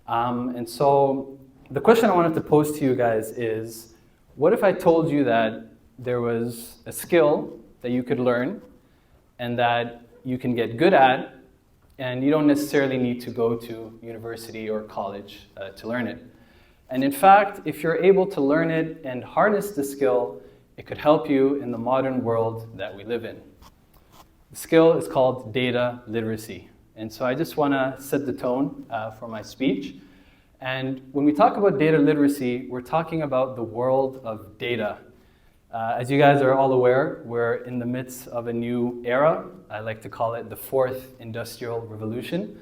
And so the question I wanted to pose to you guys is, what if I told you that there was a skill that you could learn and that you can get good at, and you don't necessarily need to go to university or college to learn it? And in fact, if you're able to learn it and harness the skill, it could help you in the modern world that we live in. The skill is called data literacy. And so I just want to set the tone for my speech. And when we talk about data literacy, we're talking about the world of data. As you guys are all aware, we're in the midst of a new era. I like to call it the fourth industrial revolution.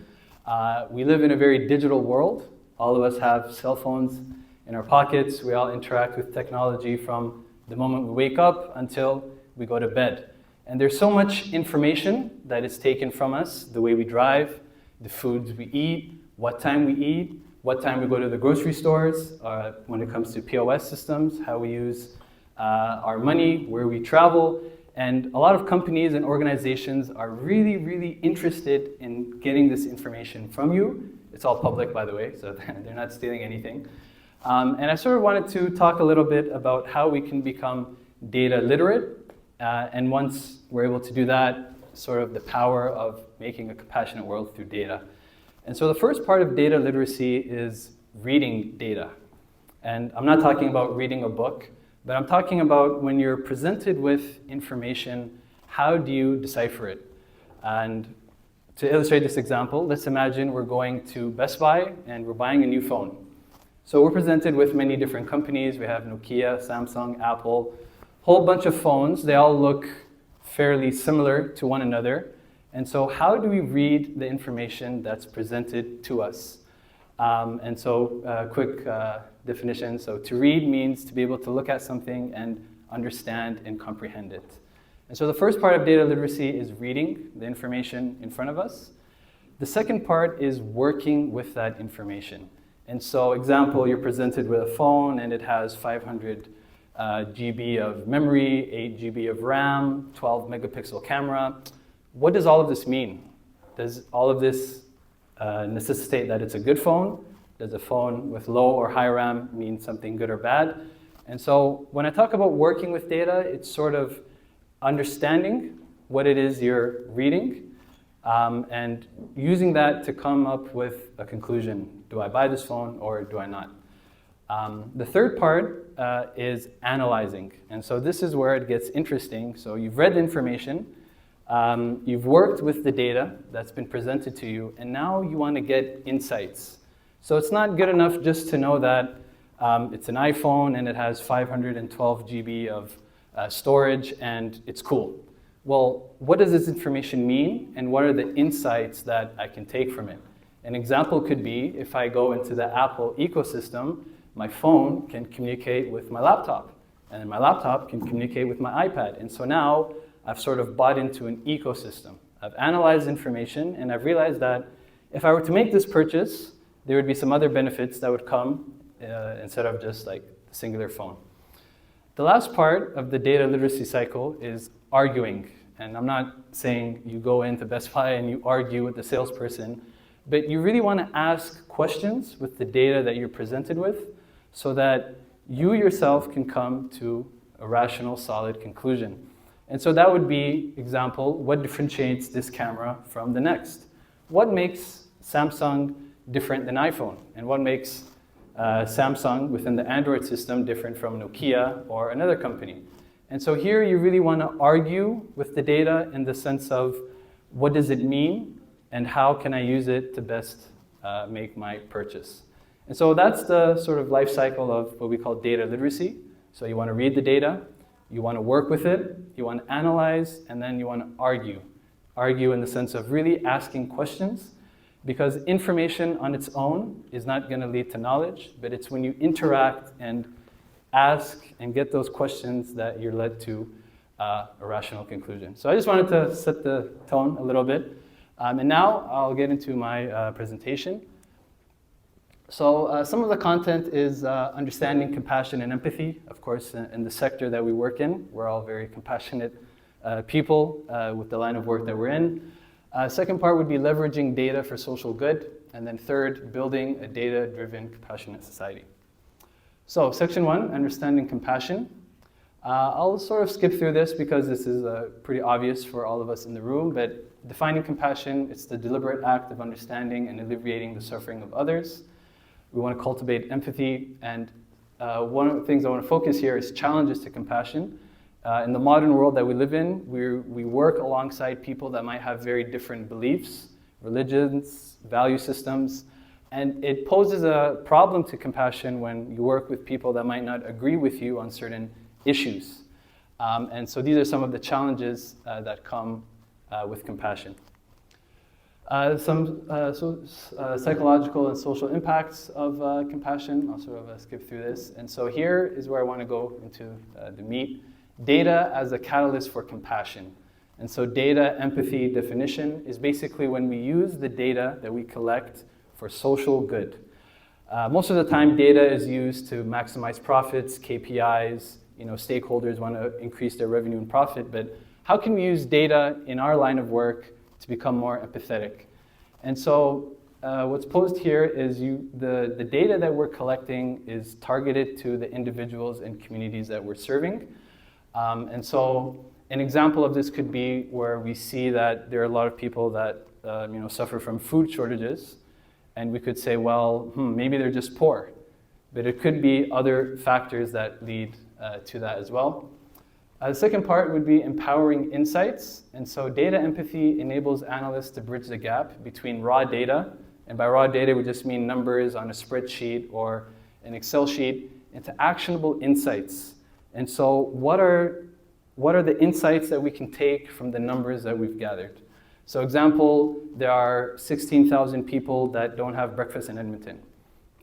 We live in a very digital world. All of us have cell phones in our pockets. We all interact with technology from the moment we wake up until we go to bed. And there's so much information that is taken from us: the way we drive, the foods we eat, what time we eat, what time we go to the grocery stores, when it comes to POS systems, how we use our money, where we travel. And a lot of companies and organizations are really, really interested in getting this information from you. It's all public, by the way, so they're not stealing anything. And I sort of wanted to talk a little bit about how we can become data literate. And once we're able to do that, sort of the power of making a compassionate world through data. And so the first part of data literacy is reading data. And I'm not talking about reading a book, but I'm talking about when you're presented with information, how do you decipher it? And to illustrate this example, let's imagine we're going to Best Buy and we're buying a new phone. So we're presented with many different companies. We have Nokia, Samsung, Apple, whole bunch of phones. They all look fairly similar to one another. And so how do we read the information that's presented to us? And so quick definition. So to read means to be able to look at something and understand and comprehend it. And so the first part of data literacy is reading the information in front of us. The second part is working with that information. And so example, you're presented with a phone and it has 500 GB of memory, 8 GB of RAM, 12 megapixel camera. What does all of this mean? Does all of this necessitate that it's a good phone? Does a phone with low or high RAM mean something good or bad? And so when I talk about working with data, it's sort of understanding what it is you're reading and using that to come up with a conclusion. Do I buy this phone or do I not? The third part is analyzing. And so this is where it gets interesting. So you've read the information, you've worked with the data that's been presented to you, and now you want to get insights. So it's not good enough just to know that it's an iPhone and it has 512 GB of storage and it's cool. Well, what does this information mean and what are the insights that I can take from it? An example could be if I go into the Apple ecosystem, my phone can communicate with my laptop and then my laptop can communicate with my iPad. And so now I've sort of bought into an ecosystem. I've analyzed information and I've realized that if I were to make this purchase, there would be some other benefits that would come instead of just like the singular phone. The last part of the data literacy cycle is arguing. And I'm not saying you go into Best Buy and you argue with the salesperson, but you really want to ask questions with the data that you're presented with so that you yourself can come to a rational, solid conclusion. And so that would be, example, what differentiates this camera from the next? What makes Samsung different than iPhone? And what makes Samsung within the Android system different from Nokia or another company? And so here you really want to argue with the data in the sense of what does it mean and how can I use it to best make my purchase? And so that's the sort of life cycle of what we call data literacy. So you want to read the data, you want to work with it, you want to analyze, and then you want to argue. Argue in the sense of really asking questions, because information on its own is not going to lead to knowledge, but it's when you interact and ask and get those questions that you're led to a rational conclusion. So I just wanted to set the tone a little bit. And now I'll get into my presentation. So some of the content is understanding compassion and empathy. Of course, in the sector that we work in, we're all very compassionate people with the line of work that we're in. Second part would be leveraging data for social good. And then third, building a data-driven, compassionate society. So section 1, understanding compassion. I'll sort of skip through this because this is pretty obvious for all of us in the room, but defining compassion, it's the deliberate act of understanding and alleviating the suffering of others. We want to cultivate empathy, and one of the things I want to focus here is challenges to compassion. In the modern world that we live in, we work alongside people that might have very different beliefs, religions, value systems, and it poses a problem to compassion when you work with people that might not agree with you on certain issues. And so these are some of the challenges that come with compassion. Some psychological and social impacts of compassion. I'll sort of skip through this. And so here is where I want to go into the meat. Data as a catalyst for compassion. And so data empathy definition is basically when we use the data that we collect for social good. Most of the time, data is used to maximize profits, KPIs. Stakeholders want to increase their revenue and profit, but how can we use data in our line of work to become more empathetic? And so what's posed here is the data that we're collecting is targeted to the individuals and communities that we're serving. And so an example of this could be where we see that there are a lot of people that suffer from food shortages, and we could say, well, maybe they're just poor, but it could be other factors that lead to that as well. The second part would be empowering insights. And so data empathy enables analysts to bridge the gap between raw data, and by raw data we just mean numbers on a spreadsheet or an Excel sheet, into actionable insights. And so what are the insights that we can take from the numbers that we've gathered? So example, there are 16,000 people that don't have breakfast in Edmonton.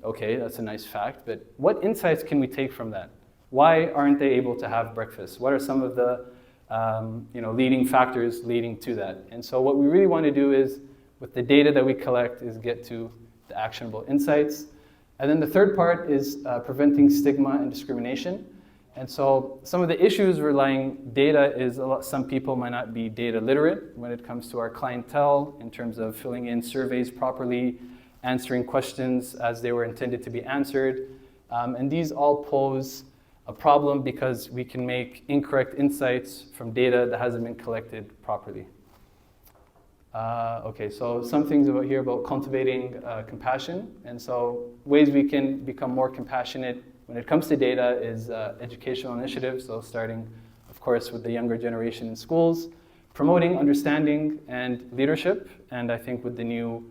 Okay, that's a nice fact, but what insights can we take from that? Why aren't they able to have breakfast? What are some of the leading factors leading to that? And so what we really want to do is, with the data that we collect, is get to the actionable insights. And then the third part is preventing stigma and discrimination. And so some of the issues relying data is some people might not be data literate when it comes to our clientele in terms of filling in surveys properly, answering questions as they were intended to be answered. And these all pose a problem because we can make incorrect insights from data that hasn't been collected properly. Okay, so some things about cultivating compassion. And so ways we can become more compassionate when it comes to data is educational initiatives, so starting, of course, with the younger generation in schools, promoting understanding and leadership, and I think with the new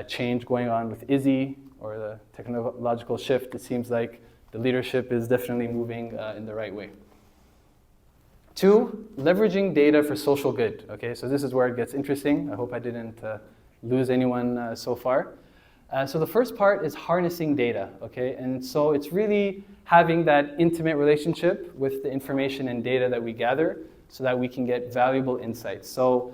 change going on with ISI, or the technological shift, it seems like the leadership is definitely moving in the right way. 2, leveraging data for social good. Okay, so this is where it gets interesting. I hope I didn't lose anyone so far. So the first part is harnessing data, okay? And so it's really having that intimate relationship with the information and data that we gather so that we can get valuable insights. So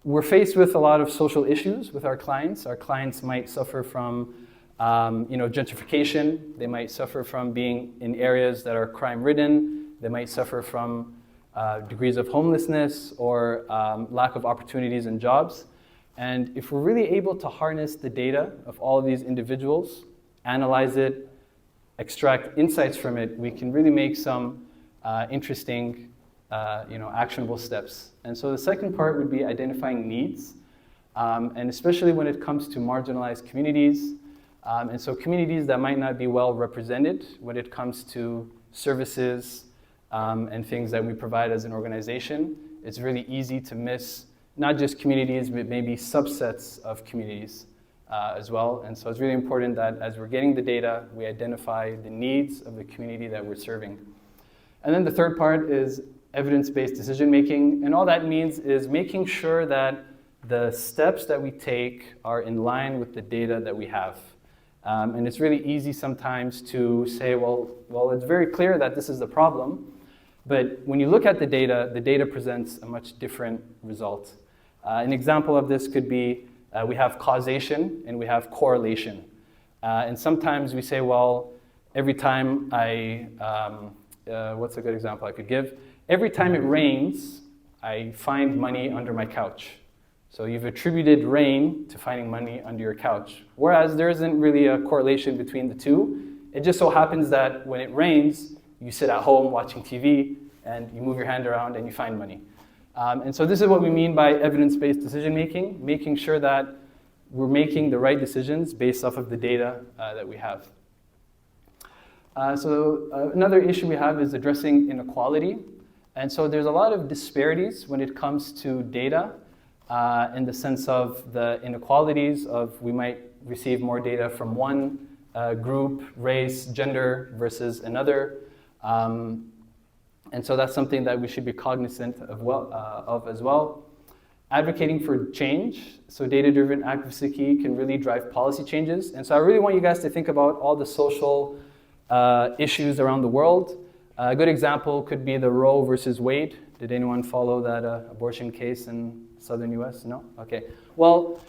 we're faced with a lot of social issues with our clients. Our clients might suffer from gentrification. They might suffer from being in areas that are crime-ridden. They might suffer from degrees of homelessness or lack of opportunities and jobs. And if we're really able to harness the data of all of these individuals, analyze it, extract insights from it, we can really make some interesting, actionable steps. And so the second part would be identifying needs, and especially when it comes to marginalized communities, and so communities that might not be well represented when it comes to services and things that we provide as an organization. It's really easy to miss not just communities, but maybe subsets of communities as well. And so it's really important that as we're getting the data, we identify the needs of the community that we're serving. And then the third part is evidence-based decision-making. And all that means is making sure that the steps that we take are in line with the data that we have. And it's really easy sometimes to say, well, it's very clear that this is the problem. But when you look at the data presents a much different result. An example of this could be we have causation and we have correlation. And sometimes we say, well, every time what's a good example I could give? Every time it rains, I find money under my couch. So you've attributed rain to finding money under your couch, whereas there isn't really a correlation between the two. It just so happens that when it rains, you sit at home watching TV, and you move your hand around and you find money. And so this is what we mean by evidence-based decision-making, making sure that we're making the right decisions based off of the data that we have. Another issue we have is addressing inequality. And so there's a lot of disparities when it comes to data in the sense of the inequalities of we might receive more data from one group, race, gender versus another. And so that's something that we should be cognizant of as well. Advocating for change. So data-driven advocacy can really drive policy changes. And so I really want you guys to think about all the social issues around the world. A good example could be the Roe versus Wade. Did anyone follow that abortion case in southern US? No? Okay. Well,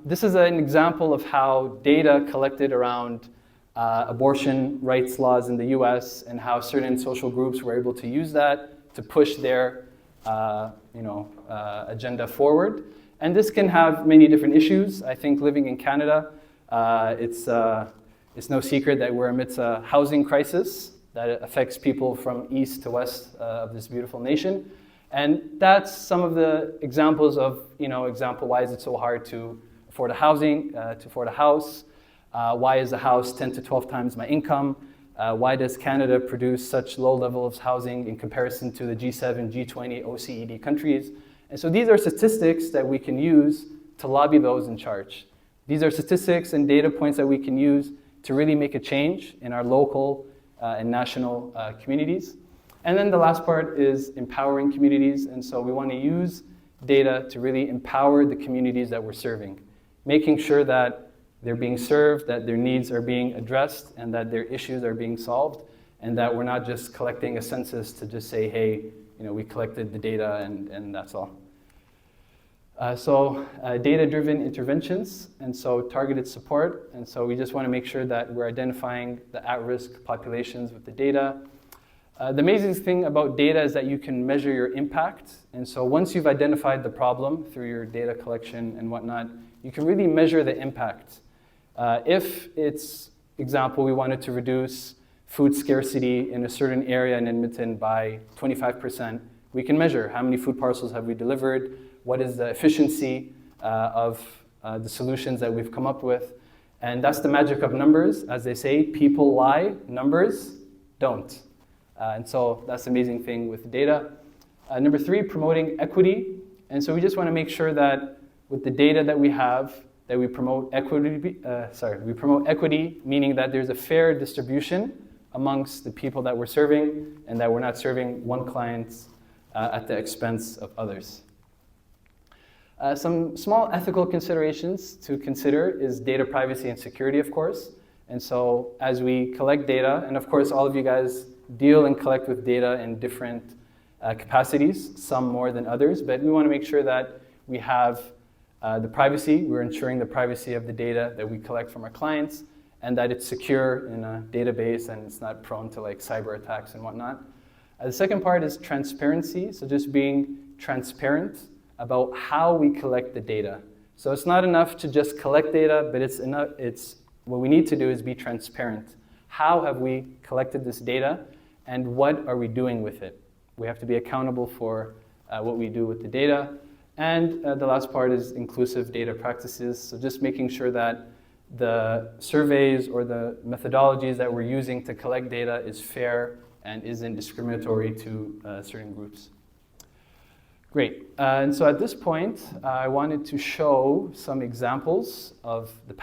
this is an example of how data collected around abortion rights laws in the US and how certain social groups were able to use that to push their agenda forward. And this can have many different issues. I think living in Canada, it's no secret that we're amidst a housing crisis that affects people from east to west of this beautiful nation. And that's some of the examples of, why is it so hard to afford a housing, to afford a house? Why is a house 10 to 12 times my income? Why does Canada produce such low levels of housing in comparison to the G7, G20, OECD countries? And so these are statistics that we can use to lobby those in charge. These are statistics and data points that we can use to really make a change in our local and national communities. And then the last part is empowering communities. And so we want to use data to really empower the communities that we're serving, making sure that they're being served, that their needs are being addressed, and that their issues are being solved, and that we're not just collecting a census to just say, hey, we collected the data and that's all. Data-driven interventions, and so targeted support. And so we just want to make sure that we're identifying the at-risk populations with the data. The amazing thing about data is that you can measure your impact. And so once you've identified the problem through your data collection and whatnot, you can really measure the impact. If it's, example, we wanted to reduce food scarcity in a certain area in Edmonton by 25%, we can measure how many food parcels have we delivered, what is the efficiency of the solutions that we've come up with. And that's the magic of numbers. As they say, people lie, numbers don't. And so that's the amazing thing with data. Number 3, promoting equity. And so we just want to make sure that with the data that we have, that we promote equity, meaning that there's a fair distribution amongst the people that we're serving, and that we're not serving one client at the expense of others. Some small ethical considerations to consider is data privacy and security, of course. And so as we collect data, and of course all of you guys deal and collect with data in different capacities, some more than others, but we want to make sure that we have the privacy, we're ensuring the privacy of the data that we collect from our clients, and that it's secure in a database and it's not prone to like cyber attacks and whatnot. The second part is transparency, so just being transparent about how we collect the data. So it's not enough to just collect data, but it's what we need to do is be transparent. How have we collected this data, and what are we doing with it? We have to be accountable for what we do with the data. And the last part is inclusive data practices. So just making sure that the surveys or the methodologies that we're using to collect data is fair and isn't discriminatory to certain groups. Great. And so at this point, I wanted to show some examples of the